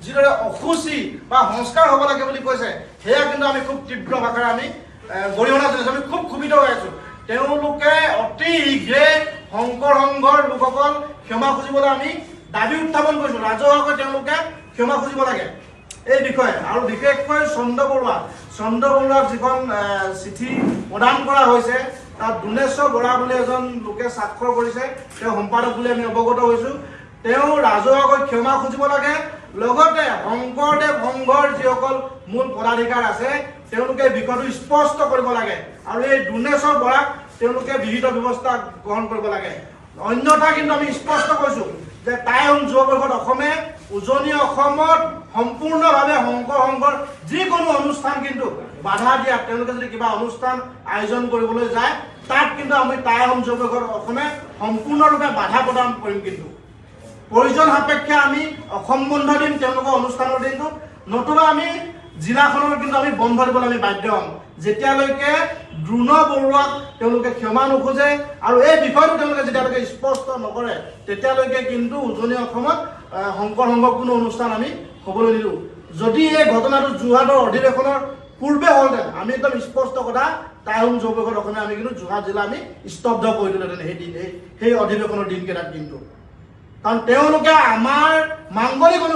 যিদৰে অসুচি বা সংস্কাৰ হ'ব লাগে বুলি কৈছে, সেয়া কিন্তু আমি খুব তীব্ৰ ভাষাৰে আমি গৰিহণা জনাইছোঁ। আমি খুব ক্ষুভিত হৈ আছোঁ। তেওঁলোকে অতি শীঘ্ৰে শংকৰ সংঘৰ লোকসকল ক্ষমা খুজিবলৈ আমি দাবী উত্থাপন কৰিছোঁ। ৰাজহুৱাকৈ তেওঁলোকে ক্ষমা খুজিব লাগে এই বিষয়ে। আৰু বিশেষকৈ চন্দ্ৰ বৰুৱাক যিখন চিঠি প্ৰদান কৰা হৈছে, তাত দুনেশ্বৰ বৰা বুলি এজন লোকে স্বাক্ষৰ কৰিছে, তেওঁ সম্পাদক বুলি আমি অৱগত হৈছোঁ। তেওঁ ৰাজহুৱাকৈ ক্ষমা খুজিব লাগে। লগতে শংকৰদেৱ সংঘৰ যিসকল মূল পদাধিকাৰ আছে, তেওঁলোকে বিষয়টো স্পষ্ট কৰিব লাগে আৰু এই দুনেশ্বৰ বৰাক তেওঁলোকে বিহিত ব্যৱস্থা গ্ৰহণ কৰিব লাগে। অন্যথা কিন্তু আমি স্পষ্ট কৈছোঁ যে টাই আহোম যুৱ পৰিষদ অসমে উজনি অসমত সম্পূৰ্ণভাৱে শংকৰ সংঘৰ যিকোনো অনুষ্ঠান কিন্তু বাধা দিয়া, তেওঁলোকে যদি কিবা অনুষ্ঠান আয়োজন কৰিবলৈ যায়, তাত কিন্তু আমি টাই আহোম যুৱ পৰিষদ অসমে সম্পূৰ্ণৰূপে বাধা প্ৰদান কৰিম। কিন্তু প্ৰয়োজন সাপেক্ষে আমি অসম বন্ধ দিম তেওঁলোকৰ অনুষ্ঠানৰ দিনটোত, নতুবা আমি জিলাখনৰ কিন্তু আমি বন্ধ দিবলৈ আমি বাধ্য হ'ম, যেতিয়ালৈকে দ্ৰোণ বৰুৱাক তেওঁলোকে ক্ষমা নোখোজে আৰু এই বিষয়টো তেওঁলোকে যেতিয়ালৈকে স্পষ্ট নকৰে, তেতিয়ালৈকে কিন্তু উজনি অসমত শংকৰ সংঘৰ কোনো অনুষ্ঠান আমি হ'বলৈ নিদিওঁ। যদি এই ঘটনাটো যোৰহাটৰ অধিৱেশনৰ পূৰ্বে হ'লহেঁতেন, আমি একদম স্পষ্ট কথা, টাই আহোম যুৱ পৰিষদ অসমে আমি কিন্তু যোৰহাট জিলা আমি স্তব্ধ কৰি দিলোহেঁতেন সেই অধিৱেশনৰ দিনকেইটাত। কিন্তু কাৰণ তেওঁলোকে আমাৰ মাংগলিক অনুষ্ঠান